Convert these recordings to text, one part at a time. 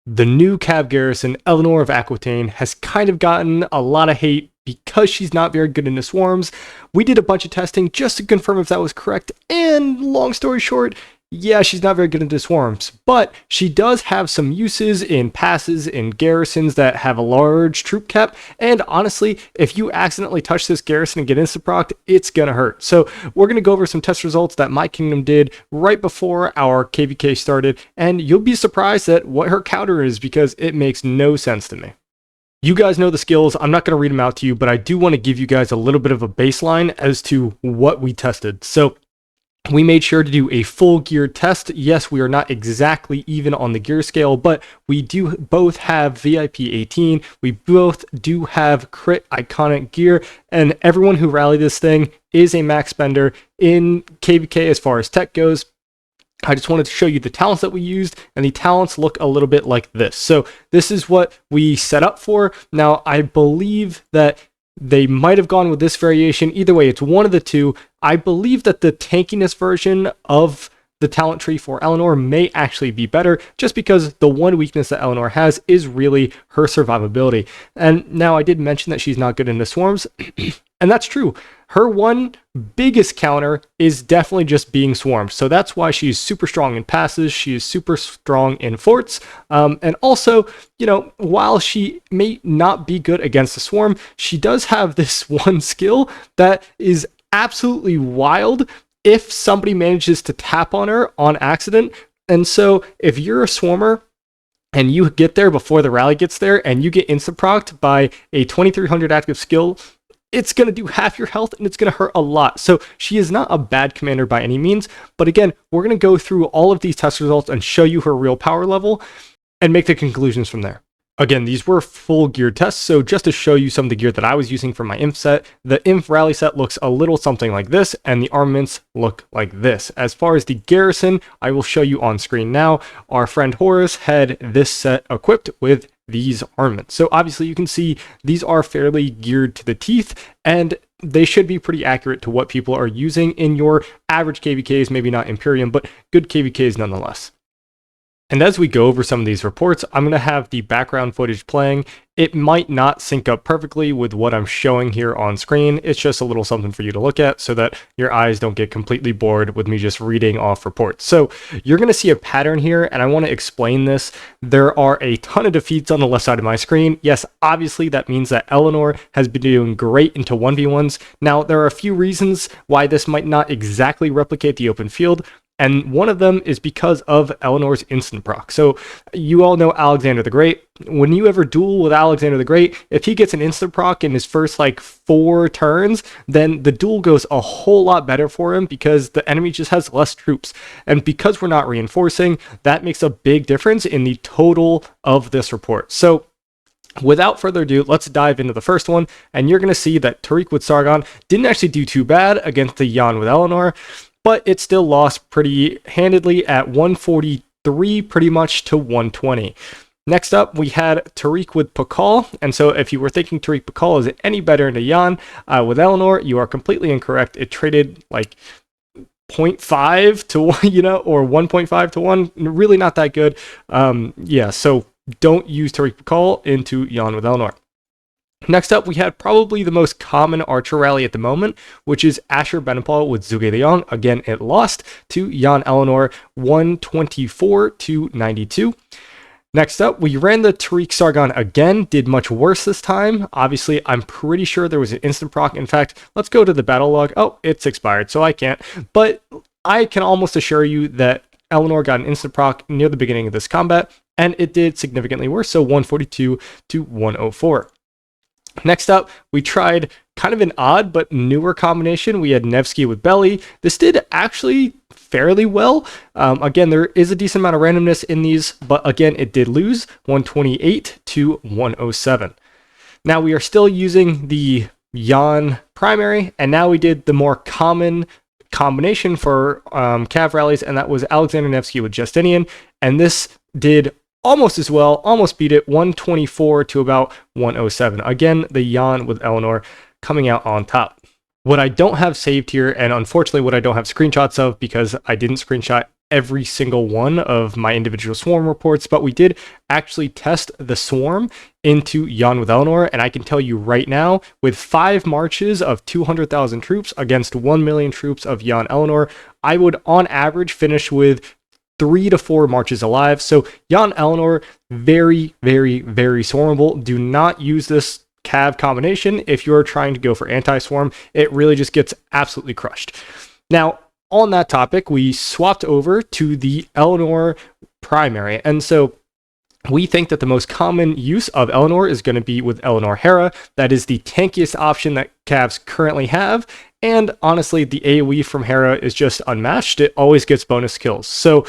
The new Cav Garrison, Eleanor of Aquitaine, has kind of gotten a lot of hate because she's not very good into swarms. We did a bunch of testing just to confirm if that was correct, and long story short, yeah, she's not very good into swarms, but she does have some uses in passes in garrisons that have a large troop cap, and honestly, if you accidentally touch this garrison and get insta-procced, it's gonna hurt. So we're gonna go over some test results that my kingdom did right before our KVK started, and you'll be surprised at what her counter is because it makes no sense to me. You guys know the skills, I'm not going to read them out to you, but I do want to give you guys a little bit of a baseline as to what we tested. So we made sure to do a full gear test. Yes, we are not exactly even on the gear scale, but we do both have VIP 18. We both do have crit iconic gear, and everyone who rallied this thing is a max spender in KVK as far as tech goes. I just wanted to show you the talents that we used, and the talents look a little bit like this. So this is what we set up for. Now, I believe that they might have gone with this variation. Either way, it's one of the two. I believe that the tankiness version of the talent tree for Eleanor may actually be better, just because the one weakness that Eleanor has is really her survivability. And now I did mention that she's not good into swarms, and that's true. Her one biggest counter is definitely just being swarmed. So that's why she's super strong in passes. She is super strong in forts. And also, you know, while she may not be good against the swarm, she does have this one skill that is absolutely wild if somebody manages to tap on her on accident. And so if you're a swarmer and you get there before the rally gets there and you get insta-procced by a 2300 active skill, it's going to do half your health and it's going to hurt a lot. So she is not a bad commander by any means. But again, we're going to go through all of these test results and show you her real power level and make the conclusions from there. Again, these were full gear tests, so just to show you some of the gear that I was using for my Imp set, the Imp rally set looks a little something like this, and the armaments look like this. As far as the garrison, I will show you on screen now. Our friend Horace had this set equipped with these armaments. So obviously you can see these are fairly geared to the teeth, and they should be pretty accurate to what people are using in your average KVKs, maybe not Imperium, but good KVKs nonetheless. And as we go over some of these reports, I'm going to have the background footage playing. It might not sync up perfectly with what I'm showing here on screen. It's just a little something for you to look at so that your eyes don't get completely bored with me just reading off reports. So you're going to see a pattern here, and I want to explain this. There are a ton of defeats on the left side of my screen. Yes, obviously that means that Eleanor has been doing great into 1v1s. Now, there are a few reasons why this might not exactly replicate the open field, and one of them is because of Eleanor's instant proc. So you all know Alexander the Great. When you ever duel with Alexander the Great, if he gets an instant proc in his first like 4 turns, then the duel goes a whole lot better for him because the enemy just has less troops. And because we're not reinforcing, that makes a big difference in the total of this report. So without further ado, let's dive into the first one, and you're going to see that Tariq with Sargon didn't actually do too bad against the Jan with Eleanor, but it still lost pretty handedly at 143 pretty much to 120. Next up, we had Tariq with Pakal, and so if you were thinking Tariq Pakal is any better into Jan with Eleanor, you are completely incorrect. It traded like 0.5 to 1, you know, or 1.5 to 1, really not that good. Yeah, so don't use Tariq Pakal into Jan with Eleanor. Next up, we had probably the most common archer rally at the moment, which is Asher Benepal with Zhuge Liang. Again, it lost to Jan Eleanor 124 to 92. Next up, we ran the Tariq Sargon again, did much worse this time. Obviously, I'm pretty sure there was an instant proc. In fact, let's go to the battle log. Oh, it's expired, so I can't. But I can almost assure you that Eleanor got an instant proc near the beginning of this combat, and it did significantly worse, so 142 to 104. Next up, we tried kind of an odd but newer combination. We had Nevsky with Belly. This did actually fairly well. Again, there is a decent amount of randomness in these, but again, it did lose 128 to 107. Now we are still using the Jan primary, and now we did the more common combination for Cav rallies, and that was Alexander Nevsky with Justinian, and this did almost as well, almost beat it, 124 to about 107. Again, the Jan with Eleanor coming out on top. What I don't have saved here, and unfortunately what I don't have screenshots of because I didn't screenshot every single one of my individual swarm reports, but we did actually test the swarm into Jan with Eleanor, and I can tell you right now, with 5 marches of 200,000 troops against 1 million troops of Jan Eleanor, I would on average finish with 3 to 4 marches alive. So Jan Eleanor, very, very, very swarmable. Do not use this cav combination if you're trying to go for anti-swarm. It really just gets absolutely crushed. Now, on that topic, we swapped over to the Eleanor primary, and so we think that the most common use of Eleanor is going to be with Eleanor Hera. That is the tankiest option that cavs currently have, and honestly, the AoE from Hera is just unmatched. It always gets bonus kills. So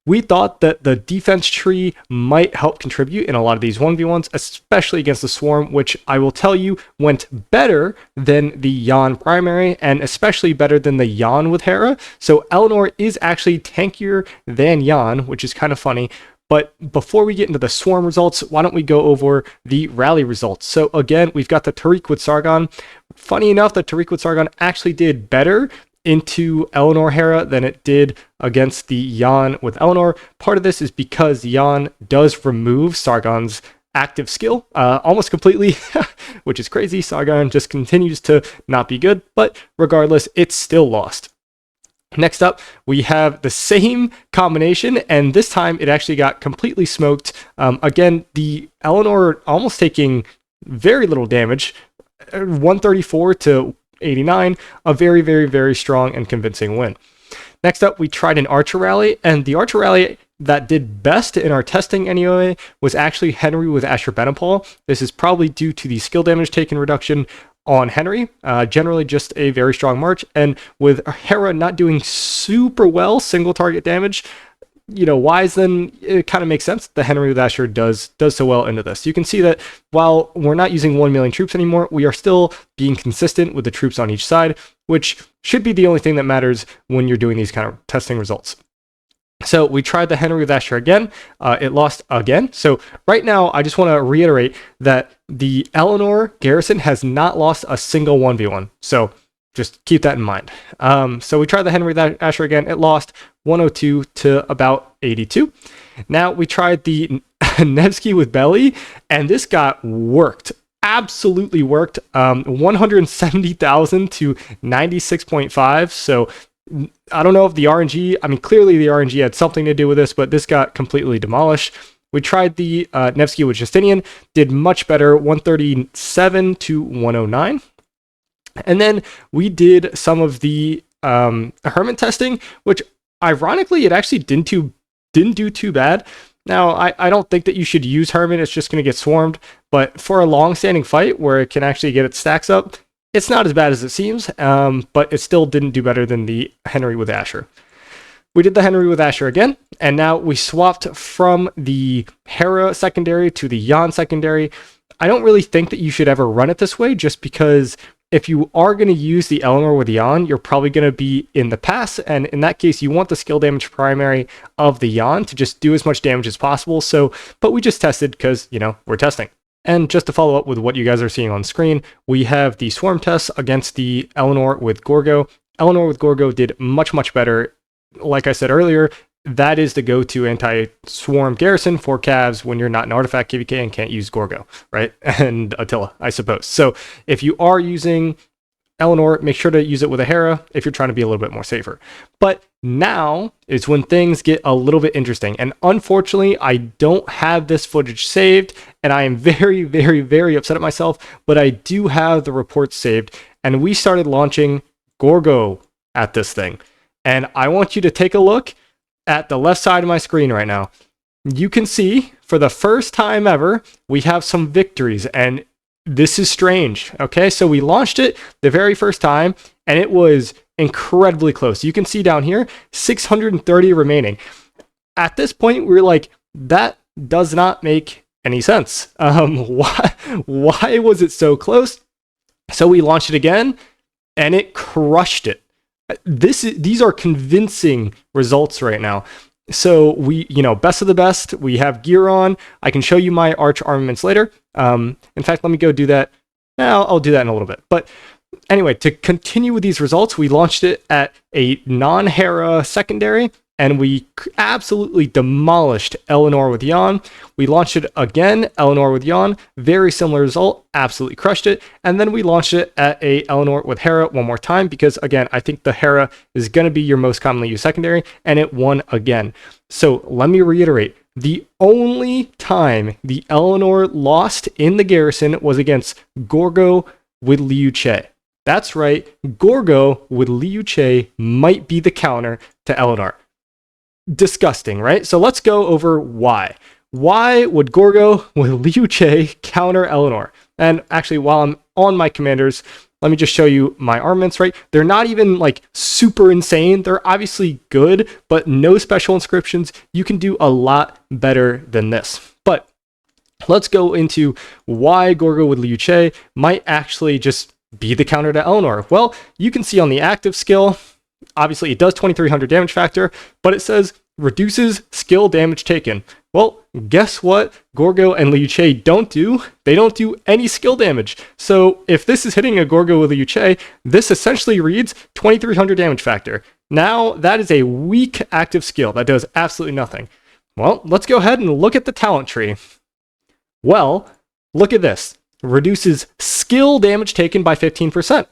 we thought that the defense tree might help contribute in a lot of these 1v1s, especially against the Swarm, which I will tell you went better than the Jan primary, and especially better than the Jan with Hera. So Eleanor is actually tankier than Jan, which is kind of funny. But before we get into the Swarm results, why don't we go over the rally results? So again, we've got the Tariq with Sargon. Funny enough, the Tariq with Sargon actually did better into Eleanor Hera than it did against the Jan with Eleanor. Part of this is because Jan does remove Sargon's active skill almost completely, which is crazy. Sargon just continues to not be good, but regardless, it's still lost. Next up, we have the same combination, and this time it actually got completely smoked. Again, the Eleanor almost taking very little damage, 134 to 89, a very, very, very strong and convincing win. Next up, we tried an Archer rally, and the Archer rally that did best in our testing anyway was actually Henry with Asher Benepal. This is probably due to the skill damage taken reduction on Henry, generally just a very strong march, and with Hera not doing super well single target damage, wise, then it kind of makes sense. The Henry with Asher does so well into this. You can see that while we're not using 1 million troops anymore, we are still being consistent with the troops on each side, which should be the only thing that matters when you're doing these kind of testing results. So we tried the Henry with Asher again. It lost again. So right now, I just want to reiterate that the Eleanor garrison has not lost a single 1v1. So just keep that in mind. So we tried the Henry with Asher again. It lost 102 to about 82. Now we tried the Nevsky with Belly, and this got worked. Absolutely worked. 170,000 to 96.5. So I don't know if the RNG, clearly the RNG had something to do with this, but this got completely demolished. We tried the Nevsky with Justinian, did much better, 137 to 109. And then we did some of the Hermit testing, which ironically, it actually didn't do too bad. Now, I don't think that you should use Hermit, it's just going to get swarmed, but for a long-standing fight where it can actually get its stacks up, it's not as bad as it seems, but it still didn't do better than the Henry with Asher. We did the Henry with Asher again, and now we swapped from the Hera secondary to the Jan secondary. I don't really think that you should ever run it this way, just because if you are going to use the Eleanor with Jan, you're probably going to be in the pass, and in that case, you want the skill damage primary of the Jan to just do as much damage as possible. So, but we just tested because, we're testing. And just to follow up with what you guys are seeing on screen, we have the Swarm tests against the Eleanor with Gorgo. Eleanor with Gorgo did much, much better. Like I said earlier, that is the go-to anti-swarm garrison for cavs when you're not an artifact KVK and can't use Gorgo, right? And Attila, I suppose. So if you are using Eleanor, make sure to use it with a Hera if you're trying to be a little bit more safer. But now is when things get a little bit interesting. And unfortunately, I don't have this footage saved, and I am very, very, very upset at myself, but I do have the reports saved. And we started launching Gorgo at this thing. And I want you to take a look at the left side of my screen right now. You can see, for the first time ever, we have some victories, and this is strange. Okay, so we launched it the very first time, and it was incredibly close. You can see down here, 630 remaining. At this point, we were like, that does not make any sense. Why was it so close? So we launched it again, and it crushed it. These are convincing results right now. So we, best of the best. We have gear on. I can show you my arch armaments later. In fact, let me go do that. I'll do that in a little bit. But anyway, to continue with these results, we launched it at a non-Hera secondary. and we absolutely demolished Eleanor with Yawn. We launched it again, Eleanor with Yawn, very similar result, absolutely crushed it. And then we launched it at a Eleanor with Hera one more time, because again, I think the Hera is going to be your most commonly used secondary, and it won again. So let me reiterate, the only time the Eleanor lost in the garrison was against Gorgo with Liu Che. That's right, Gorgo with Liu Che might be the counter to Eleanor. Disgusting, right? So let's go over why. Why would Gorgo with Liu Che counter Eleanor? And actually, while I'm on my commanders, let me just show you my armaments, right? They're not even like super insane. They're obviously good, but no special inscriptions. You can do a lot better than this. But let's go into why Gorgo with Liu Che might actually just be the counter to Eleanor. Well, you can see on the active skill, obviously it does 2300 damage factor, but it says reduces skill damage taken. Well, guess what Gorgo and Liu Che don't do? They don't do any skill damage. So if this is hitting a Gorgo with Liu Che, this essentially reads 2300 damage factor. Now that is a weak active skill that does absolutely nothing. Well, let's go ahead and look at the talent tree. Well, look at this. Reduces skill damage taken by 15%.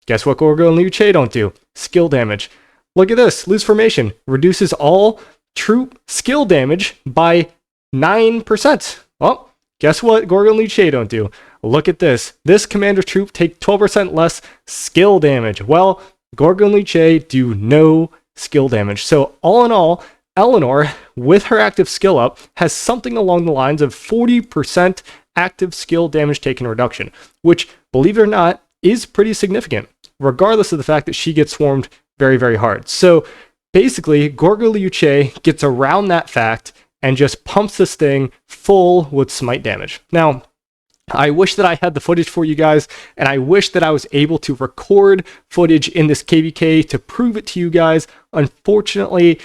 Guess what Gorgo and Liu Che don't do? Skill damage. Look at this. Loose formation. Reduces all troop skill damage by 9%. Well, guess what Gorgo and Liu Che don't do? Look at this. This commander troop take 12% less skill damage. Well, Gorgo and Liu Che do no skill damage. So all in all, Eleanor, with her active skill up, has something along the lines of 40% active skill damage taken reduction, which, believe it or not, is pretty significant, regardless of the fact that she gets swarmed very, very hard. So basically, Gorgo Liu Che gets around that fact and just pumps this thing full with smite damage. Now, I wish that I had the footage for you guys, and I wish that I was able to record footage in this KVK to prove it to you guys. Unfortunately,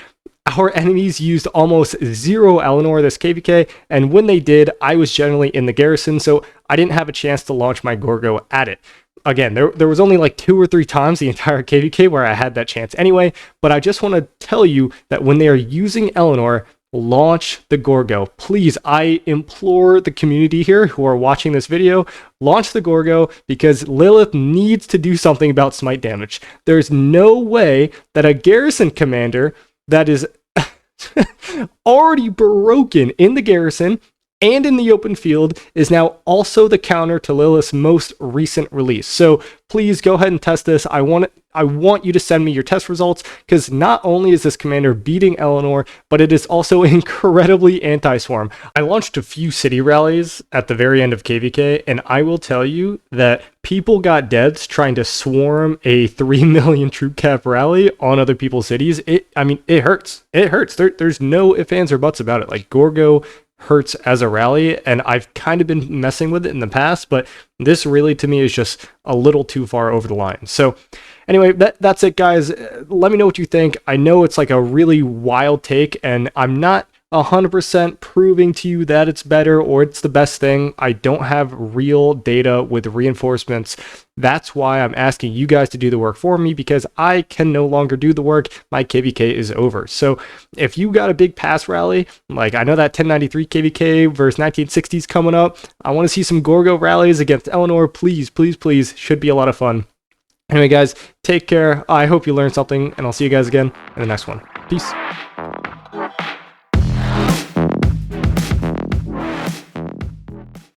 our enemies used almost zero Eleanor this KVK, and when they did, I was generally in the garrison, so I didn't have a chance to launch my Gorgo at it. Again, there was only like 2 or 3 times the entire KVK where I had that chance anyway, but I just want to tell you that when they are using Eleanor, launch the Gorgo. Please, I implore the community here who are watching this video, launch the Gorgo, because Lilith needs to do something about smite damage. There's no way that a garrison commander that is already broken in the garrison and in the open field is now also the counter to Lilith's most recent release. So please go ahead and test this. I want you to send me your test results, because not only is this commander beating Eleanor, but it is also incredibly anti-swarm. I launched a few city rallies at the very end of KVK, and I will tell you that people got deaths trying to swarm a 3 million troop cap rally on other people's cities. It hurts. It hurts. There's no ifs, ands, or buts about it. Like, Gorgo hurts as a rally, and I've kind of been messing with it in the past, but this really to me is just a little too far over the line. So anyway, that's it, guys. Let me know what you think. I know it's like a really wild take, and I'm not 100% proving to you that it's better or it's the best thing. I don't have real data with reinforcements. That's why I'm asking you guys to do the work for me, because I can no longer do the work. My KVK is over. So if you got a big pass rally, like I know that 1093 KVK versus 1960s coming up, I want to see some Gorgo rallies against Eleanor. Please, please, please. Should be a lot of fun. Anyway, guys, take care. I hope you learned something, and I'll see you guys again in the next one. Peace.